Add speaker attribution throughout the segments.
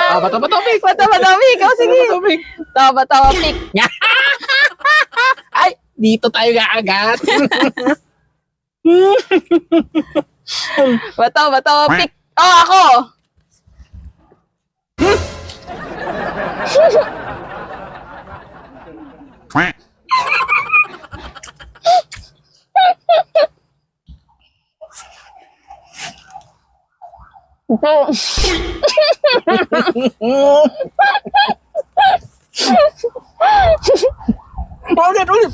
Speaker 1: Taba topic.
Speaker 2: Taba topic. Ikaw, sige. Taba topic.
Speaker 1: Ay, dito tayo kaagat.
Speaker 2: Taba topic. Oh, ako. Ito.
Speaker 1: Ulit.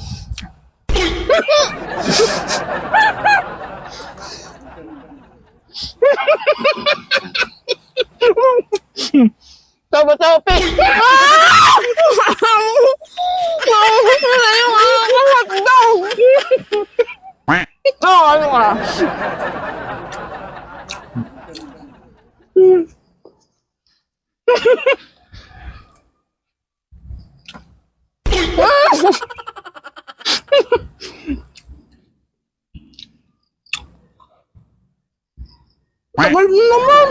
Speaker 2: Taba topic. Maubos mo na yung aking hotdog. Ano ka?
Speaker 1: Tagal mo naman.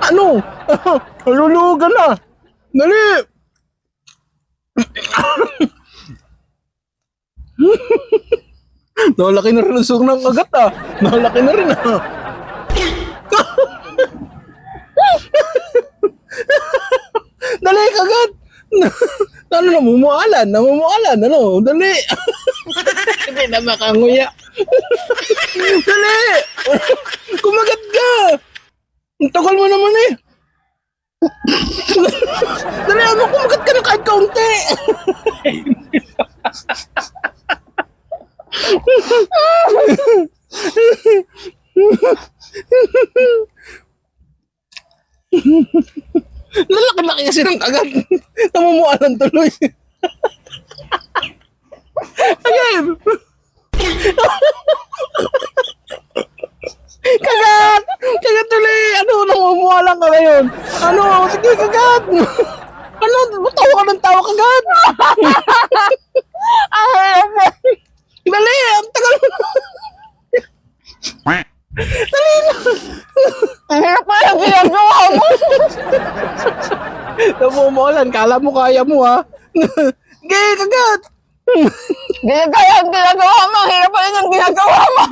Speaker 1: Ano? Nalulugan na. Dali. Nakalaki na rin ang sung ng kagat ah. Nakalaki na rin ah. Dali kagat. Ano namumualan? Ano? Dali. Hindi na makanguya. Dali. Kumagat ka. Ang tagal mo naman eh. Dali, kumagat ka na kahit kaunti. Lalaki-laki kasi ng kagat. Namumualan tuloy. Again. Kagat tuloy. Ano, namumualan ka ngayon. Ano, sige kagat. Ano, tawa ka ng tawa kagat. Dali, ang tagal mo. Dali na.
Speaker 2: Ang hirap pa yung ginagawa mo.
Speaker 1: Namumualan, kala mo kaya mo ha. Gay, kagat.
Speaker 2: Ginagawa mo. Ang hirap pa rin yung ginagawa mo.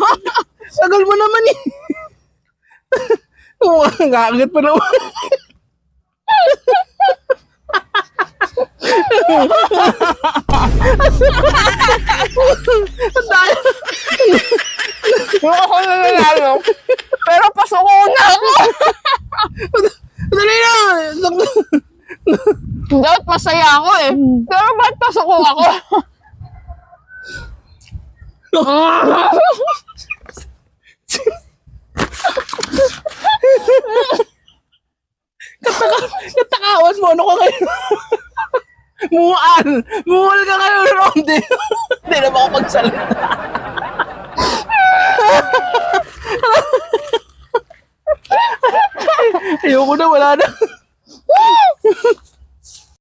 Speaker 1: Tagal mo naman eh. Kagat pa naman.
Speaker 2: Yung ako nanalo. Pero pasuko na ako.
Speaker 1: Dali na.
Speaker 2: Dapat masaya ako eh. Pero ba't pasuko ako?
Speaker 1: Katakawan mo. Ano ka ngayon? Mual ka ngayon, Ronde. Hindi na makapagsalita. Ayoko na, wala na.